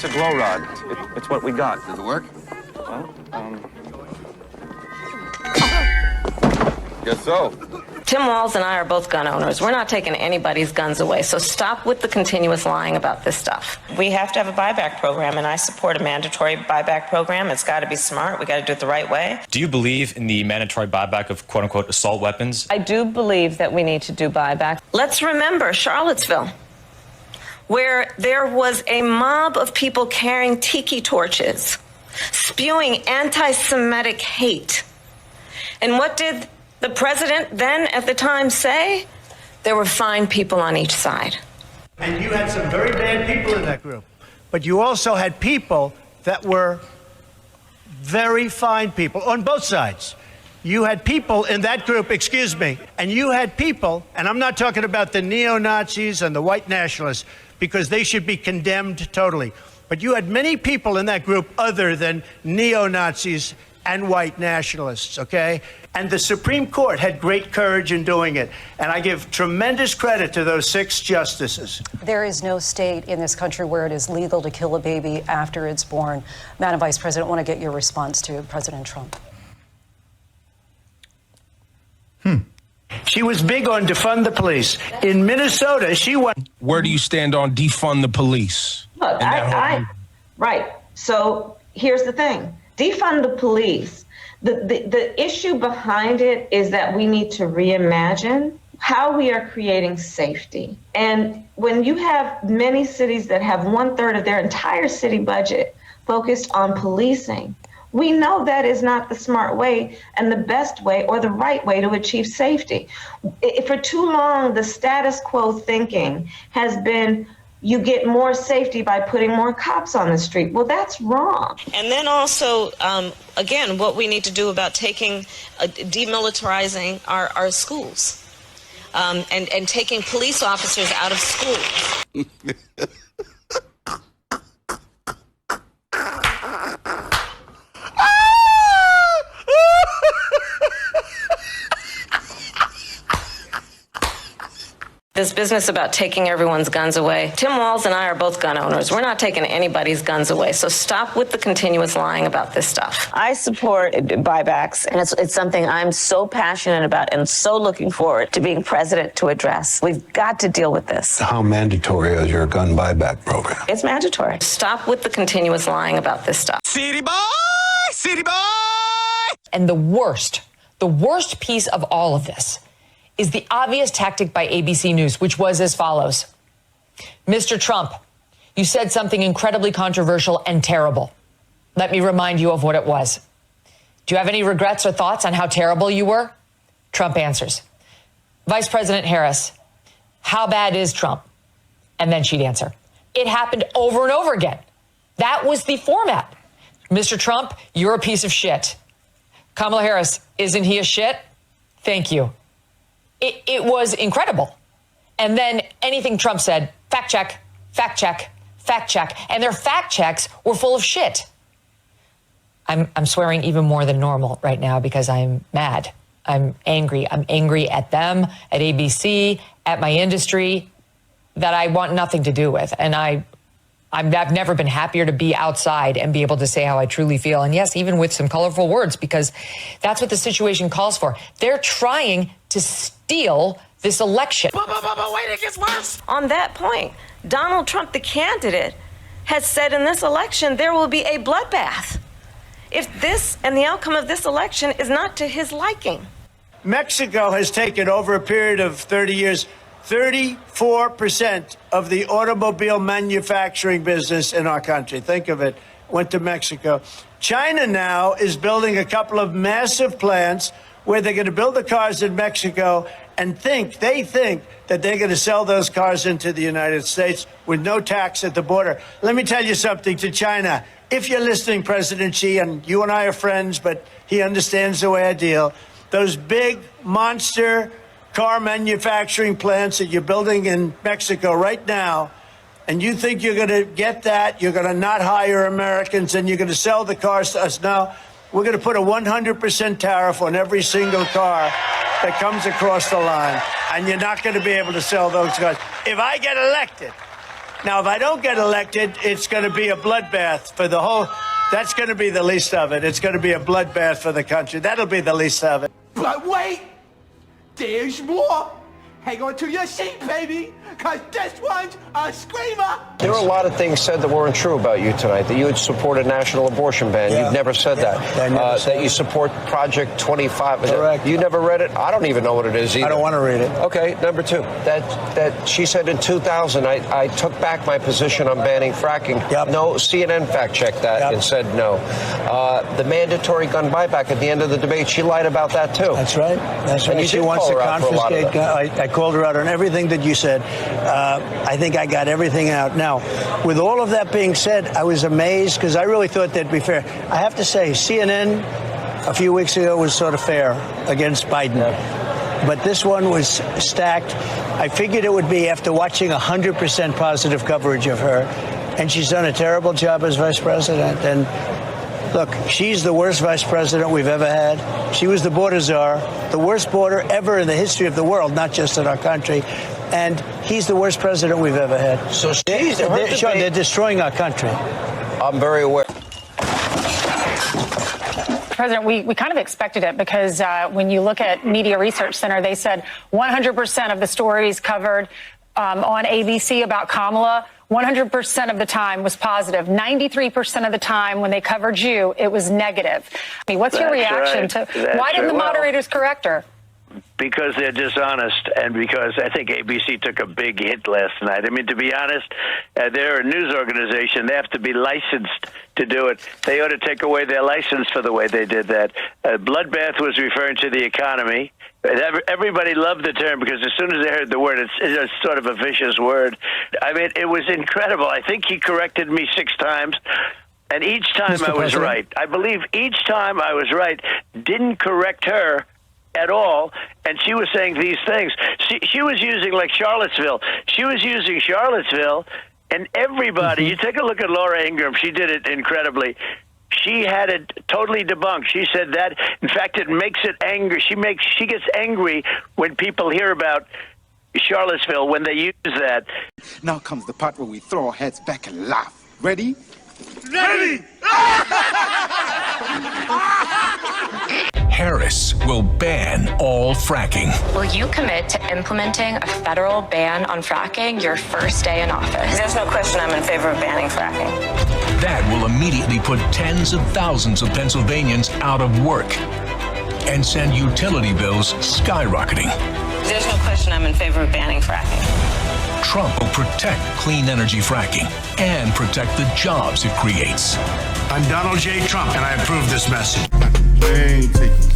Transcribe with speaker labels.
Speaker 1: It's a glow rod. It's what we got.
Speaker 2: Does it work?
Speaker 1: Well,
Speaker 2: Guess so.
Speaker 3: Tim Walz and I are both gun owners. We're not taking anybody's guns away, so stop with the continuous lying about this stuff.
Speaker 4: We have to have a buyback program, and I support a mandatory buyback program. It's got to be smart. We got to do it the right way.
Speaker 5: Do you believe in the mandatory buyback of quote-unquote assault weapons?
Speaker 3: I do believe that we need to do buyback. Let's remember Charlottesville, where there was a mob of people carrying tiki torches, spewing anti-Semitic hate. And what did the president then at the time say? There were fine people on each side.
Speaker 6: And you had some very bad people in that group. But you also had people that were very fine people on both sides. You had people in that group, and you had people, and I'm not talking about the neo-Nazis and the white nationalists, because they should be condemned totally. But you had many people in that group other than neo-Nazis and white nationalists, okay? And the Supreme Court had great courage in doing it. And I give tremendous credit to those 6 justices.
Speaker 7: There is no state in this country where it is legal to kill a baby after it's born. Madam Vice President, I want to get your response to President Trump.
Speaker 6: She was big on defund the police. In Minnesota, she won.
Speaker 8: Where do you stand on defund the police?
Speaker 4: Look, right. So here's the thing. Defund the police. The issue behind it is that we need to reimagine how we are creating safety. And when you have many cities that have 1/3 of their entire city budget focused on policing, we know that is not the smart way and the best way or the right way to achieve safety. For too long, the status quo thinking has been you get more safety by putting more cops on the street. Well, that's wrong. And then also, again, what we need to do about demilitarizing our schools and taking police officers out of schools.
Speaker 3: This business about taking everyone's guns away. Tim Walz and I are both gun owners. We're not taking anybody's guns away, so stop with the continuous lying about this stuff.
Speaker 4: I support buybacks, and it's something I'm so passionate about and so looking forward to being president to address. We've got to deal with this.
Speaker 9: How mandatory is your gun buyback program?
Speaker 3: It's mandatory. Stop with the continuous lying about this stuff.
Speaker 8: City boy! City boy!
Speaker 10: And the worst piece of all of this is the obvious tactic by ABC News, which was as follows. Mr. Trump, you said something incredibly controversial and terrible. Let me remind you of what it was. Do you have any regrets or thoughts on how terrible you were? Trump answers. Vice President Harris, how bad is Trump? And then she'd answer. It happened over and over again. That was the format. Mr. Trump, you're a piece of shit. Kamala Harris, isn't he a shit? Thank you. It was incredible. And then anything Trump said, fact check, fact check, fact check. And their fact checks were full of shit. I'm swearing even more than normal right now because I'm mad. I'm angry. I'm angry at them, at ABC, at my industry that I want nothing to do with. And I've never been happier to be outside and be able to say how I truly feel. And yes, even with some colorful words, because that's what the situation calls for. They're trying to steal this election.
Speaker 8: Wait, it gets worse.
Speaker 3: On that point, Donald Trump, the candidate, has said in this election there will be a bloodbath if this and the outcome of this election is not to his liking.
Speaker 6: Mexico has taken, over a period of 30 years, 34% of the automobile manufacturing business in our country. Think of it, went to Mexico. China now is building a couple of massive plants where they're going to build the cars in Mexico and they think that they're going to sell those cars into the United States with no tax at the border. Let me tell you something to China. If you're listening, President Xi, and you and I are friends, but he understands the way I deal, those big monster car manufacturing plants that you're building in Mexico right now, and you think you're going to get that, you're going to not hire Americans, and you're going to sell the cars to us now, we're going to put a 100% tariff on every single car that comes across the line, and you're not going to be able to sell those cars. If I get elected, Now, if I don't get elected, it's going to be a bloodbath for the whole. That's going to be the least of it. It's going to be a bloodbath for the country. That'll be the least of it.
Speaker 8: But wait, there's more. Hang on to your seat, baby, because this one's a screamer.
Speaker 11: There were a lot of things said that weren't true about you tonight, that you had supported a national abortion ban.
Speaker 6: Yeah.
Speaker 11: You've never said that. That you support Project 25.
Speaker 6: Correct.
Speaker 11: You never read it? I don't even know what it is either.
Speaker 6: I don't want to read it.
Speaker 11: Okay, number two, that she said in 2000, I took back my position on banning fracking.
Speaker 6: Yep.
Speaker 11: No, CNN fact-checked that and said no. The mandatory gun buyback at the end of the debate, she lied about that too.
Speaker 6: That's right. That's right. She wants to confiscate. I called her out on everything that you said. I think I got everything out. Now, with all of that being said, I was amazed because I really thought they'd be fair. I have to say, CNN a few weeks ago was sort of fair against Biden. But this one was stacked. I figured it would be after watching 100% positive coverage of her. And she's done a terrible job as vice president. And look, she's the worst vice president we've ever had. She was the border czar, the worst border ever in the history of the world, not just in our country. And he's the worst president we've ever had.
Speaker 11: So
Speaker 6: they're destroying our country.
Speaker 11: I'm very aware.
Speaker 12: President, we kind of expected it because when you look at Media Research Center, they said 100% of the stories covered on ABC about Kamala, 100% of the time was positive. 93% of the time when they covered you, it was negative. I mean, what's your reaction to why didn't the moderators correct her?
Speaker 13: Because they're dishonest, and because I think ABC took a big hit last night. I mean, to be honest, they're a news organization. They have to be licensed to do it. They ought to take away their license for the way they did that. Bloodbath was referring to the economy. Everybody loved the term because as soon as they heard the word, it's sort of a vicious word. I mean, it was incredible. I think he corrected me 6 times. And each time I was right. I believe each time I was right, didn't correct her at all, and she was saying these things. She was using, like, Charlottesville. She was using Charlottesville, and everybody, you take a look at Laura Ingraham, she did it incredibly. She had it totally debunked. She said that, in fact, it makes it angry. She gets angry when people hear about Charlottesville, when they use that.
Speaker 14: Now comes the part where we throw our heads back and laugh. Ready?
Speaker 8: Ready! Harris will ban all fracking.
Speaker 15: Will you commit to implementing a federal ban on fracking your first day in office?
Speaker 3: There's no question I'm in favor of banning fracking.
Speaker 8: That will immediately put tens of thousands of Pennsylvanians out of work and send utility bills skyrocketing.
Speaker 3: There's no question I'm in favor of banning fracking.
Speaker 8: Trump will protect clean energy fracking and protect the jobs it creates.
Speaker 9: I'm Donald J. Trump, and I approve this message.
Speaker 14: They ain't taking